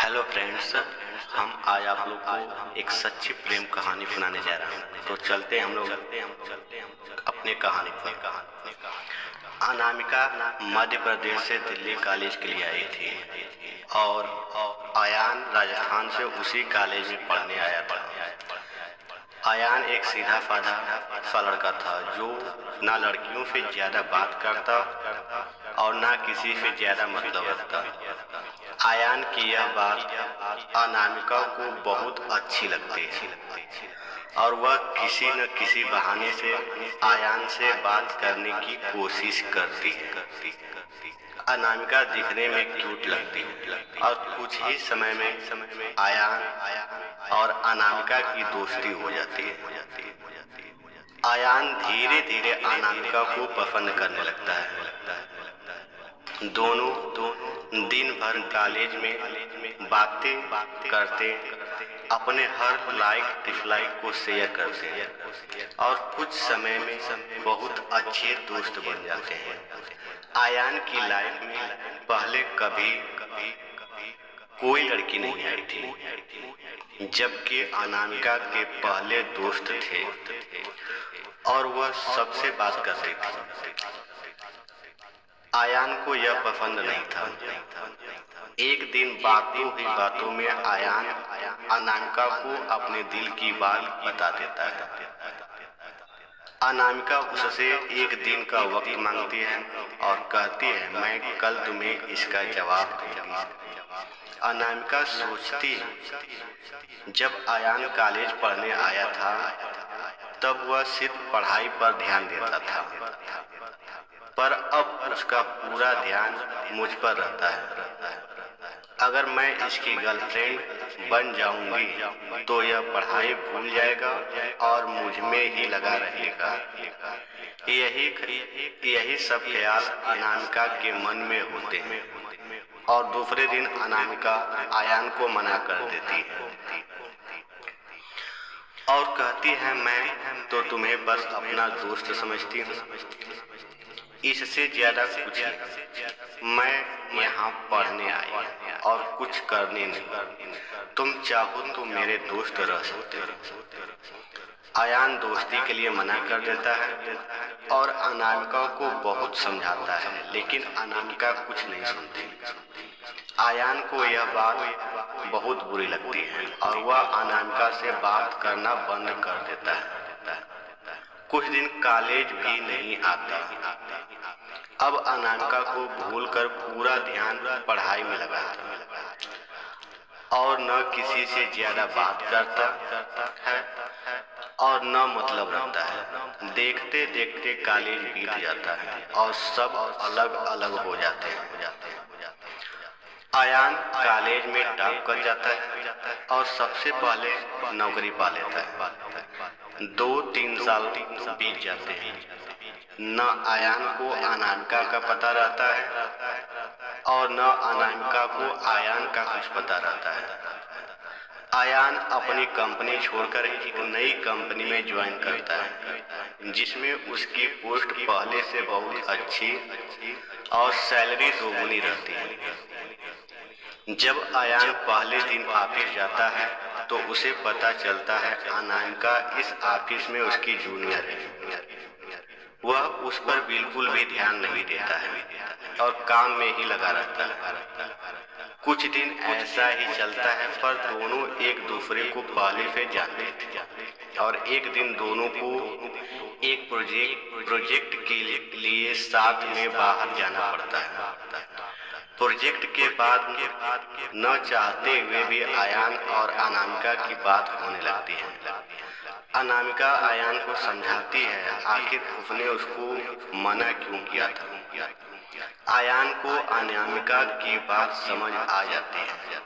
Hello friends, हम आज आप लोग को एक सच्ची प्रेम कहानी सुनाने जा रहे हैं। तो चलते हम लोग अपने कहानी पर। अनामिका मध्य प्रदेश से दिल्ली कॉलेज के लिए आई थी और अयान राजस्थान से उसी कॉलेज में पढ़ने आया था। अयान एक सीधा साधा सा लड़का था जो ना लड़कियों से ज्यादा बात करता और ना किसी से ज्यादा मतलब रखता। अयान की यह बात अनामिका को बहुत अच्छी लगती है और वह किसी न किसी बहाने से अयान से बात करने की कोशिश करती है। अनामिका दिखने में क्यूट लगती है और कुछ ही समय में अयान और अनामिका की दोस्ती हो जाती है। अयान धीरे धीरे अनामिका को पसंद करने लगता है। दोनों दिन भर कॉलेज में बातें करते, अपने हर लाइक डिसलाइक को शेयर करते हैं और कुछ समय में बहुत अच्छे दोस्त बन जाते हैं। अयान की लाइफ में पहले कभी कोई लड़की नहीं आई थी, जबकि अनामिका के पहले दोस्त थे और वह सबसे बात करती थी। अयान को यह पसंद नहीं था। एक दिन बातों में अयान अनामिका को अपने दिल की बात बता देता है। अनामिका उससे एक दिन का वक्त मांगती है और कहती है, मैं कल तुम्हें इसका जवाब दूंगी। अनामिका सोचती है, जब अयान कॉलेज पढ़ने आया था तब वह सिर्फ पढ़ाई पर ध्यान देता था, पर अब उसका पूरा ध्यान मुझ पर रहता है। अगर मैं इसकी गर्लफ्रेंड बन जाऊंगी तो यह पढ़ाई भूल जाएगा और मुझ में ही लगा रहेगा। यही सब ख्याल अनामिका के मन में होते हैं और दूसरे दिन अनामिका अयान को मना कर देती है और कहती है, मैं तो तुम्हें बस अपना दोस्त समझती हूँ, इससे ज्यादा कुछ नहीं। मैं यहाँ पढ़ने आई और कुछ करने नहीं। तुम चाहो तो मेरे दोस्त रह सकते हो। अयान दोस्ती के लिए मना कर देता है और अनामिका को बहुत समझाता है, लेकिन अनामिका कुछ नहीं सुनती। अयान को यह बात बहुत बुरी लगती है और वह अनामिका से बात करना बंद कर देता है। कुछ दिन कॉलेज भी नहीं आता। अब अनामिका को भूलकर पूरा ध्यान पढ़ाई में लगाता और न किसी से ज्यादा बात करता है और न मतलब रखता है। देखते देखते कॉलेज बीत जाता है और सब अलग अलग हो जाते हैं। अयान कॉलेज में टॉप कर जाता है और सबसे पहले नौकरी पा लेता है। 2-3 साल बीत जाते हैं। न अयान को अनामिका का पता रहता है और न अनामिका को अयान का कुछ पता रहता है। अयान अपनी कंपनी छोड़कर एक नई कंपनी में ज्वाइन करता है, जिसमें उसकी पोस्ट पहले से बहुत अच्छी और सैलरी दोगुनी रहती है। जब अयान पहले दिन ऑफिस जाता है तो उसे पता चलता है अनामिका इस ऑफिस में उसकी जूनियर है। वह उस पर बिल्कुल भी ध्यान नहीं देता है और काम में ही लगा रहता है। कुछ दिन ऐसा ही चलता है, पर दोनों एक दूसरे को पहले से जानते थे और एक दिन दोनों को एक प्रोजेक्ट के लिए साथ में बाहर जाना पड़ता है। प्रोजेक्ट के बाद न चाहते हुए भी अयान और अनामिका की बात होने लगती है। अनामिका अयान को समझाती है, आखिर उसने उसको मना क्यों किया था। अयान को अनामिका की बात समझ आ जाती है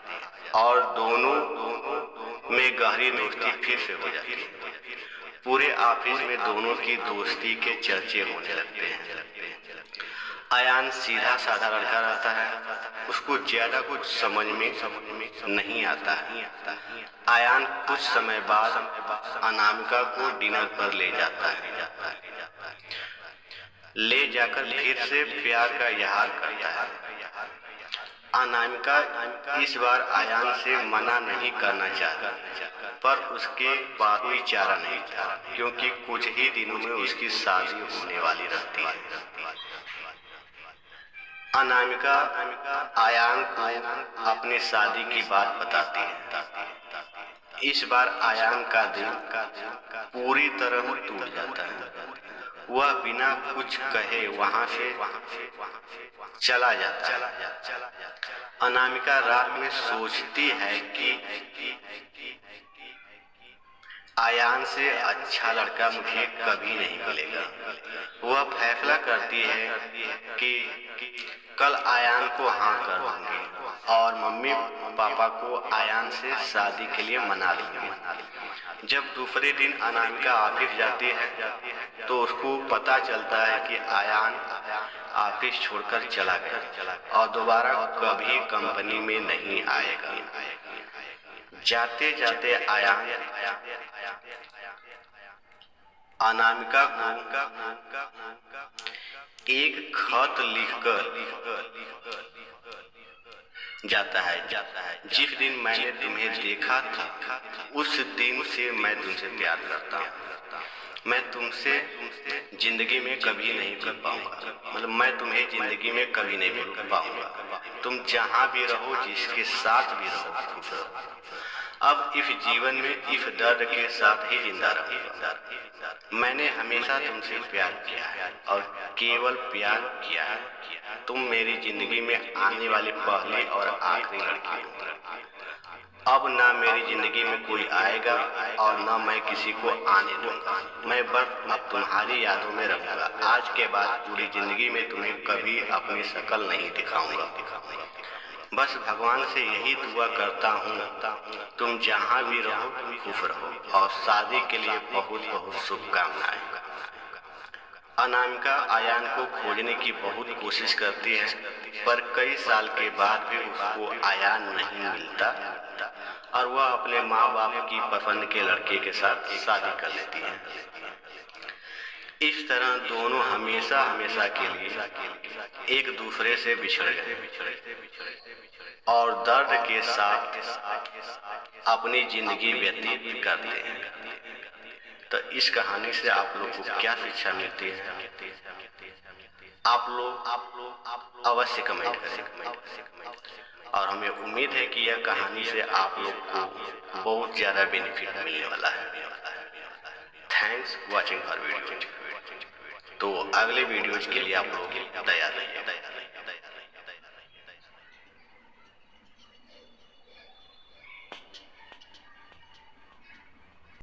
और दोनों में गहरी दोस्ती फिर से हो जाती है। पूरे ऑफिस में दोनों की दोस्ती के चर्चे होने लगते हैं। अयान सीधा साधा लड़का रहता है, उसको ज्यादा कुछ समझ में नहीं आता। अयान कुछ समय बाद अनामिका को डिनर पर ले जाता है। ले जाकर फिर से प्यार का इजहार करता है। अनामिका इस बार आयान से मना नहीं करना चाहती, पर उसके पास कोई चारा नहीं था, क्योंकि कुछ ही दिनों में उसकी शादी होने वाली रहती है। अनामिका आयान को अपनी शादी की बात बताती है। इस बार आयान का दिल पूरी तरह टूट जाता है। वह बिना कुछ कहे वहां से चला जाता है। अनामिका रात में सोचती है कि आयान से अच्छा लड़का मुझे कभी नहीं मिलेगा। वह फैसला करती है कि कल आयान को हाँ कर दूंगी और मम्मी पापा को आयान से शादी के लिए मना लूंगी। जब दूसरे दिन अनामिका ऑफिस जाती है तो उसको पता चलता है कि आयान ऑफिस छोड़कर चला गया और दोबारा कभी कंपनी में नहीं आएगा। जाते जाते आयान अनामिका को एक खत लिखकर जाता है, जिस दिन मैंने तुम्हें देखा था उस दिन से मैं तुमसे प्यार करता हूँ। मैं तुमसे जिंदगी में कभी नहीं भूल पाऊंगा, मतलब मैं तुम्हें जिंदगी में कभी नहीं भूल पाऊंगा। तुम जहाँ भी रहो, जिसके साथ भी रहो, खुश रहो। अब इस जीवन में इस दर्द के साथ ही जिंदा रहूंगा। मैंने हमेशा तुमसे प्यार किया है और केवल प्यार किया है। तुम मेरी जिंदगी में आने वाली पहली और आखिरी लड़की हो। अब ना मेरी जिंदगी में कोई आएगा और ना मैं किसी को आने दूंगा। मैं बस अब तुम्हारी यादों में रहूंगा। आज के बाद पूरी जिंदगी में तुम्हें कभी अपनी शक्ल नहीं दिखाऊंगा। बस भगवान से यही दुआ करता हूँ, तुम जहाँ भी रहो खुश रहो और शादी के लिए बहुत बहुत शुभकामनाएं। अनामिका आयान को खोजने की बहुत कोशिश करती है, पर कई साल के बाद भी उसको आयान नहीं मिलता और वह अपने माँ बाप की पसंद के लड़के के साथ शादी कर लेती है। इस तरह दोनों हमेशा हमेशा के लिए एक दूसरे से बिछड़ गए और दर्द के साथ अपनी जिंदगी व्यतीत करते हैं। तो इस कहानी से आप लोग को क्या शिक्षा मिलती है, आप लोग अवश्य कमेंट करें। और हमें उम्मीद है कि यह कहानी से आप लोग को बहुत ज़्यादा बेनिफिट मिलने वाला है। Thanks watching for video. तो अगले वीडियोज के लिए आप लोग तैयार रहिए।